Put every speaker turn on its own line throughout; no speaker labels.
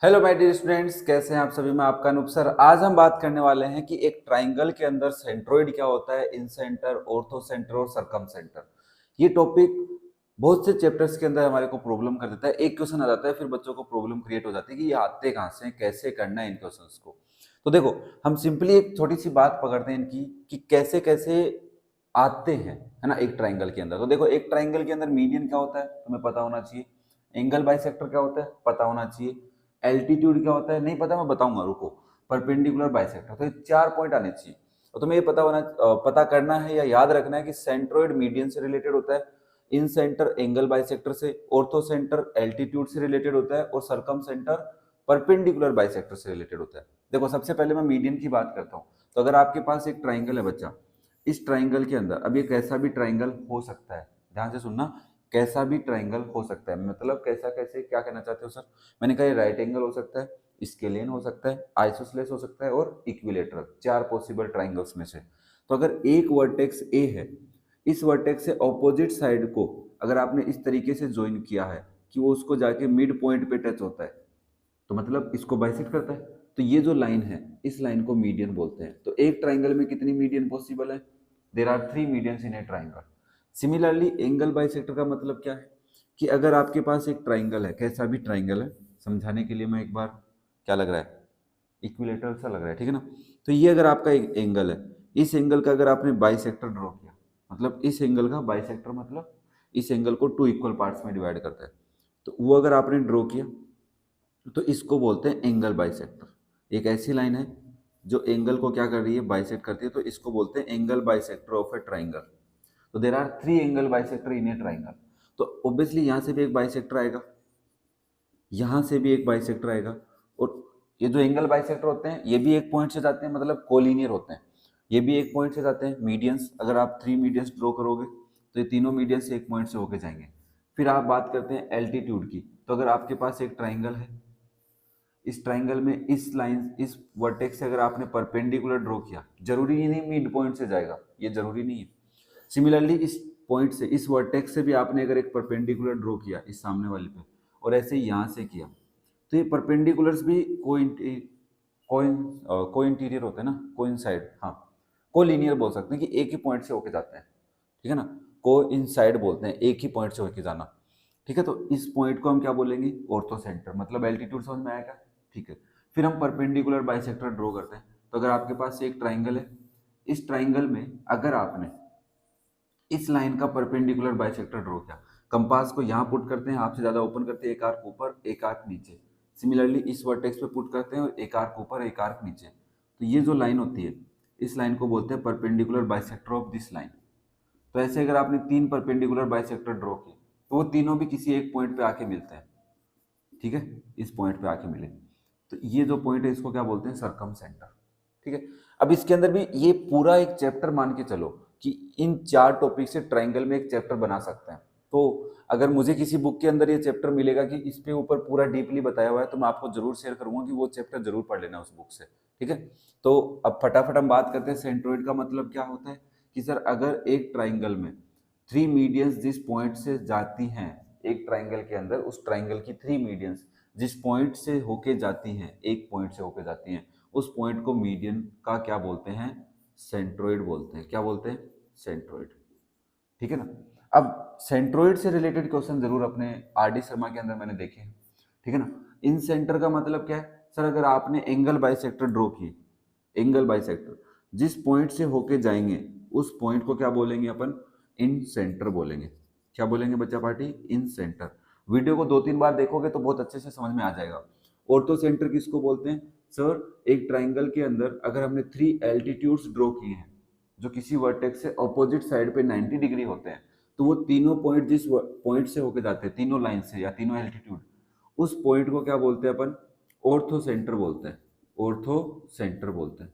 Hello my dear students, कैसे हैं आप सभी। मैं आपका अनूप सर। आज हम बात करने वाले हैं कि एक ट्राइंगल के अंदर सेंट्रोइड क्या होता है, इन सेंटर, ऑर्थो सेंटर और सरकम सेंटर। ये टॉपिक बहुत से चैप्टर्स के अंदर हमारे को प्रॉब्लम कर देता है। एक क्वेश्चन आ जाता है, फिर बच्चों को प्रॉब्लम क्रिएट हो जाती है कि ये आते कहाँ से हैं, कैसे करना है इन क्वेश्चंस को। तो देखो, हम सिंपली एक छोटी सी बात पकड़ते हैं इनकी कि कैसे कैसे आते हैं, है ना, एक ट्राइंगल के अंदर। तो देखो, एक ट्राइंगल के अंदर मीडियन क्या होता है तुम्हें पता होना चाहिए, एंगल बाइसेक्टर क्या होता है पता होना चाहिए, एल्टीट्यूड क्या होता है नहीं पता, मैं बताऊंगा, रुको। परपेंडिकुलर बाइसेक्टर, तो ये 4 पॉइंट आने चाहिए। और तुम्हें ये पता करना है या याद रखना है कि सेंट्रोइड मीडियन से रिलेटेड होता है, इन सेंटर एंगल बाइसेक्टर से, ऑर्थो सेंटर एल्टीट्यूड से रिलेटेड होता है और सरकम सेंटर परपेंडिकुलर बाइसेक्टर से रिलेटेड होता है। देखो, सबसे पहले मैं मीडियन की बात करता हूँ। तो अगर आपके पास एक ट्राइंगल है बच्चा, इस ट्राइंगल के अंदर अब ये कैसा भी ट्राइंगल हो सकता है, ध्यान से सुनना, कैसा भी ट्राइंगल हो सकता है। मतलब कैसा, कैसे, क्या कहना चाहते हो सर? मैंने कहा ये राइट एंगल हो सकता है, स्केलियन हो सकता है, आइसोसेलेस हो सकता है और इक्विलेटरल, 4 पॉसिबल ट्राइंगल्स में से। तो अगर एक वर्टेक्स ए है, इस वर्टेक्स से ऑपोजिट साइड को अगर आपने इस तरीके से ज्वाइन किया है कि वो उसको जाके मिड पॉइंट पे टच होता है, तो मतलब इसको बाइसेक्ट करता है। तो ये जो लाइन है, इस लाइन को मीडियन बोलते हैं। तो एक ट्राइंगल में कितनी मीडियन पॉसिबल है? There are 3 medians in a triangle. Similarly angle bisector का मतलब क्या है कि अगर आपके पास एक ट्राइंगल है, कैसा भी ट्राइंगल है, समझाने के लिए मैं एक बार, क्या लग रहा है, इक्विलेटरल सा लग रहा है, ठीक है ना। तो ये अगर आपका एक एंगल है, इस एंगल का अगर आपने बाइसेक्टर ड्रॉ किया, मतलब इस एंगल का बाइसेक्टर मतलब इस एंगल को 2 इक्वल पार्ट्स में डिवाइड करता है, तो वो अगर आपने ड्रॉ किया तो इसको बोलते हैं एंगल बाइसेक्टर। एक ऐसी लाइन है जो एंगल को क्या कर रही है, बाइसेक्ट करती है, तो इसको बोलते हैं angle bisector of a triangle. तो there are 3 angle bisector in a triangle. तो ऑब्वियसली यहाँ से भी एक बाइसेक्टर आएगा, यहाँ से भी एक बाइसेक्टर आएगा, और ये जो एंगल बाइसेक्टर होते हैं ये भी एक पॉइंट से जाते हैं, मतलब कोलिनियर होते हैं। ये भी एक पॉइंट से जाते हैं। मीडियंस, अगर आप 3 मीडियंस ड्रॉ करोगे तो ये तीनों मीडियंस एक पॉइंट से होके जाएंगे। फिर आप बात करते हैं एल्टीट्यूड की। तो अगर आपके पास एक ट्राइंगल है, इस ट्राइंगल में इस लाइन, इस वर्टेक्स से अगर आपने परपेंडिकुलर ड्रॉ किया, जरूरी ही नहीं मिड पॉइंट से जाएगा, ये जरूरी नहीं है। सिमिलरली इस पॉइंट से, इस वर्टेक्स से भी आपने अगर एक परपेंडिकुलर ड्रॉ किया इस सामने वाले पे, और ऐसे ही यहाँ से किया, तो ये परपेंडिकुलर्स भी को इंटीरियर होते हैं ना, को इनसाइड, हाँ, को लीनियर बोल सकते हैं कि एक ही पॉइंट से होके जाते हैं, ठीक है ना। को इनसाइड बोलते हैं, एक ही पॉइंट से होके जाना, ठीक है। तो इस पॉइंट को हम क्या बोलेंगे, ऑर्थो सेंटर, मतलब एल्टीट्यूड समझ में आएगा, ठीक है। फिर हम परपेंडिकुलर बाइसेक्टर ड्रॉ करते हैं। तो अगर आपके पास एक ट्राइंगल है, इस ट्राइंगल में अगर आपने इस लाइन का परपेंडिकुलर बाइसेक्टर ड्रॉ किया, कंपास को यहाँ पुट करते हैं, आपसे ज्यादा ओपन करते हैं, एक आर्क ऊपर एक आर्क नीचे। सिमिलरली इस वर्टेक्स पे पुट करते हैं और एक आर्क ऊपर एक आर्क नीचे। तो ये जो लाइन होती है, इस लाइन को बोलते हैं perpendicular bisector of this line. तो ऐसे अगर आपने 3 परपेंडिकुलर बाइसेक्टर ड्रॉ किए तो वो तीनों भी किसी एक पॉइंट पे आके मिलते हैं, ठीक है, इस पॉइंट पे आके मिले। तो ये जो पॉइंट है इसको क्या बोलते हैं, सरकम सेंटर, ठीक है। अब इसके अंदर भी ये पूरा एक चैप्टर मान के चलो कि इन 4 टॉपिक से ट्राइंगल में एक चैप्टर बना सकते हैं। तो अगर मुझे किसी बुक के अंदर ये चैप्टर मिलेगा कि इस पे ऊपर पूरा डीपली बताया हुआ है, तो मैं आपको जरूर शेयर करूंगा कि वो चैप्टर जरूर पढ़ लेना उस बुक से, ठीक है। तो अब फटाफट हम बात करते हैं सेंट्रोइड का मतलब क्या होता है। कि सर अगर एक ट्राइंगल में 3 मीडियंस जिस पॉइंट से जाती हैं, एक ट्राइंगल के अंदर उस ट्राइंगल की 3 मीडियंस जिस पॉइंट से होके जाती हैं, एक पॉइंट से होके जाती हैं, उस पॉइंट को मीडियन का क्या बोलते हैं, सेंट्रोइड बोलते हैं। क्या बोलते हैं, सेंट्रोइड, ठीक है ना। अब सेंट्रोइड से रिलेटेड क्वेश्चन जरूर अपने आरडी शर्मा के अंदर मैंने देखे हैं, ठीक है ना। इन सेंटर का मतलब क्या है सर, अगर आपने एंगल बाइसेक्टर ड्रॉ की, एंगल बाइसेक्टर जिस पॉइंट से होके जाएंगे उस पॉइंट को क्या बोलेंगे अपन, इन सेंटर बोलेंगे। क्या बोलेंगे बच्चा पार्टी, इन सेंटर। वीडियो को 2-3 बार देखोगे तो बहुत अच्छे से समझ में आ जाएगा। ऑर्थो सेंटर किसको बोलते हैं सर, एक ट्राइंगल के अंदर अगर हमने 3 एल्टीट्यूड्स ड्रॉ किए हैं जो किसी वर्टेक्स से ऑपोजिट साइड पे 90 डिग्री होते हैं, तो वो तीनों पॉइंट जिस पॉइंट से होके जाते हैं, तीनों लाइन से या तीनों एल्टीट्यूड, उस पॉइंट को क्या बोलते हैं अपन, ऑर्थो सेंटर बोलते हैं, ऑर्थो सेंटर बोलते हैं।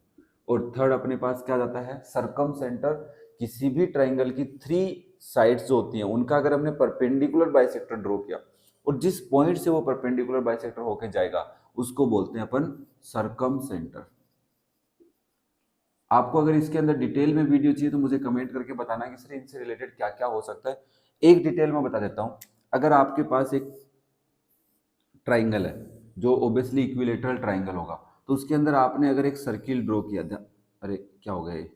और थर्ड अपने पास क्या जाता है, सरकम सेंटर। किसी भी ट्राइंगल की 3 साइड्स जो होती हैं उनका अगर हमने परपेंडिकुलर बाइसेक्टर ड्रॉ किया और जिस पॉइंट से वो परपेंडिकुलर बाइसेक्टर होके जाएगा उसको बोलते हैं अपन सरकम सेंटर। आपको अगर इसके अंदर डिटेल में वीडियो चाहिए तो मुझे कमेंट करके बताना कि सर इनसे रिलेटेड क्या क्या हो सकता है। एक डिटेल में बता देता हूं, अगर आपके पास एक ट्राइंगल है, जो ओबियसली इक्विलेटरल ट्राइंगल होगा। तो उसके अंदर आपने अगर एक सर्किल ड्रॉ किया, अरे क्या हो गया ये,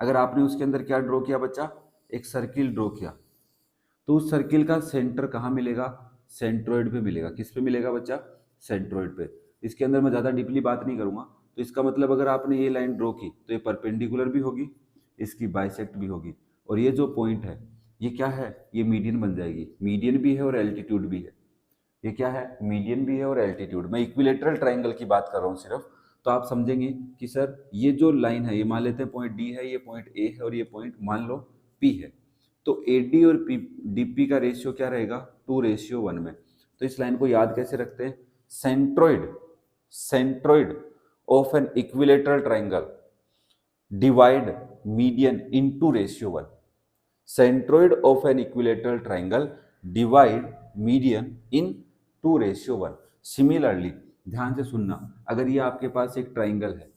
अगर आपने उसके अंदर क्या ड्रॉ किया बच्चा, एक सर्किल ड्रॉ किया, तो उस सर्किल का सेंटर कहाँ मिलेगा, सेंट्रोइड पे मिलेगा। किस पे मिलेगा बच्चा, सेंट्रोइड पे। इसके अंदर मैं ज़्यादा डीपली बात नहीं करूँगा। तो इसका मतलब अगर आपने ये लाइन ड्रॉ की तो ये परपेंडिकुलर भी होगी, इसकी बाइसेक्ट भी होगी, और ये जो पॉइंट है ये क्या है, ये मीडियन बन जाएगी। मीडियन भी है और एल्टीट्यूड भी है। ये क्या है, मीडियन भी है और एल्टीट्यूड। मैं इक्विलेटरल ट्राइंगल की बात कर रहा हूँ सिर्फ। तो आप समझेंगे कि सर ये जो लाइन है, ये मान लेते हैं पॉइंट डी है, ये पॉइंट ए है, और ये पॉइंट मान लो पी है। तो ए डी और पी डी पी का रेशियो क्या रहेगा, 2:1 में। तो इस लाइन को याद कैसे रखते हैं, centroid, centroid of an equilateral triangle divide median into ratio 1। Centroid of an equilateral triangle divide median in 2:1। Similarly ध्यान से सुनना, अगर ये आपके पास एक ट्राइंगल है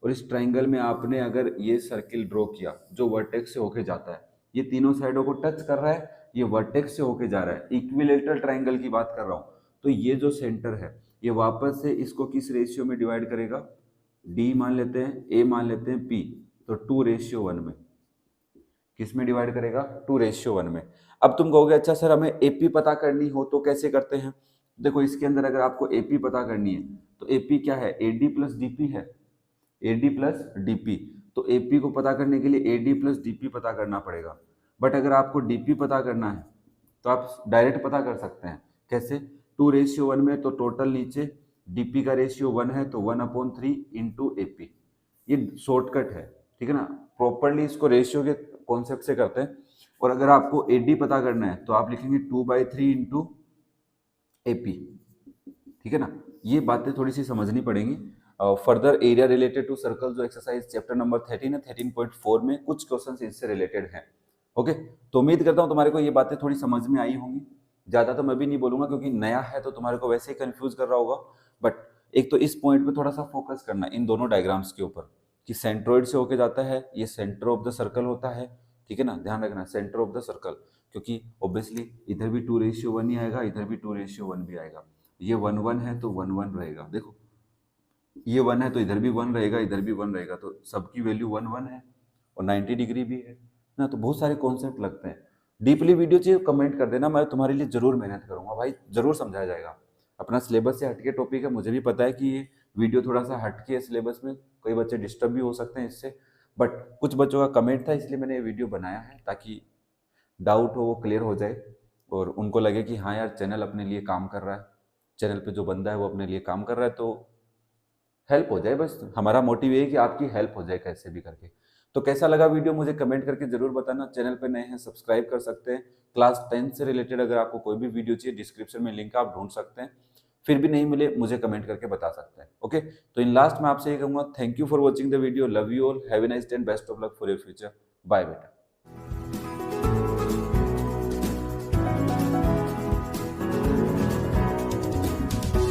और इस ट्राइंगल में आपने अगर ये सर्किल ड्रॉ किया जो वर्टेक्स से होके जाता है, ये तीनों साइडों को टच कर रहा है, ये वर्टेक्स से होके जा रहा है, इक्विलेटरल ट्राइंगल की बात कर रहा हूं। तो ये जो सेंटर है ये वापस से इसको किस रेशियो में डिवाइड करेगा, डी मान लेते हैं, ए मान लेते हैं, पी, तो 2:1 में। किस में डिवाइड करेगा, 2:1 में। अब तुम कहोगे अच्छा सर हमें एपी पता करनी हो तो कैसे करते हैं। देखो इसके अंदर अगर आपको एपी पता करनी है तो एपी क्या है, एडी प्लस डीपी है, एडी प्लस डीपी। तो एपी को पता करने के लिए एडी प्लस डीपी पता करना पड़ेगा। बट अगर आपको डीपी पता करना है तो आप डायरेक्ट पता कर सकते हैं। कैसे, 2:1 में, तो टोटल नीचे डीपी का रेशियो 1 है तो 1/3 इंटू एपी। ये शॉर्टकट है, ठीक है ना। प्रॉपरली इसको रेशियो के कॉन्सेप्ट से करते हैं। और अगर आपको एडी पता करना है तो आप लिखेंगे 2/3 इंटू एपी, ठीक है ना। ये बातें थोड़ी सी समझनी पड़ेंगी। Further area related to circle जो एक्सरसाइज चैप्टर नंबर 13 है, 13.4 में कुछ क्वेश्चन इससे रिलेटेड हैं। ओके, तो उम्मीद करता हूँ तुम्हारे को ये बातें थोड़ी समझ में आई होंगी। ज़्यादा तो मैं भी नहीं बोलूंगा क्योंकि नया है तो तुम्हारे को वैसे ही कंफ्यूज कर रहा होगा। बट एक तो इस पॉइंट पे थोड़ा सा फोकस करना इन दोनों डायग्राम्स के ऊपर कि सेंट्रोइड से होके जाता है, ये सेंटर ऑफ द सर्कल होता है, ठीक है ना। ध्यान रखना सेंटर ऑफ द सर्कल, क्योंकि ऑब्वियसली इधर भी 2:1 ही आएगा, इधर भी 2:1 भी आएगा। ये 1:1 है तो 1:1 रहेगा। देखो ये 1 है तो इधर भी 1 रहेगा, इधर भी 1 रहेगा, तो सबकी वैल्यू 1:1 है और 90 डिग्री भी है ना। तो बहुत सारे कॉन्सेप्ट लगते हैं। डीपली वीडियो चाहिए कमेंट कर देना, मैं तुम्हारे लिए जरूर मेहनत करूंगा भाई, जरूर समझाया जाएगा। अपना सिलेबस से हटके टॉपिक है, मुझे भी पता है कि ये वीडियो थोड़ा सा हटके है सिलेबस में, कई बच्चे डिस्टर्ब भी हो सकते हैं इससे। बट कुछ बच्चों का कमेंट था इसलिए मैंने ये वीडियो बनाया है ताकि डाउट हो वो क्लियर हो जाए और उनको लगे कि हाँ यार चैनल अपने लिए काम कर रहा है, चैनल पे जो बंदा है वो अपने लिए काम कर रहा है, तो हेल्प हो जाए। बस हमारा मोटिव ये है कि आपकी हेल्प हो जाए कैसे भी करके। तो कैसा लगा वीडियो मुझे कमेंट करके जरूर बताना। चैनल पे नए हैं सब्सक्राइब कर सकते हैं। क्लास 10 से रिलेटेड अगर आपको कोई भी वीडियो चाहिए डिस्क्रिप्शन में लिंक आप ढूंढ सकते हैं। फिर भी नहीं मिले मुझे कमेंट करके बता सकते हैं। ओके, तो इन लास्ट में आपसे ये कहूंगा, thank you for watching the video, love you all, have a nice day and best of luck for your future. Bye बेटा।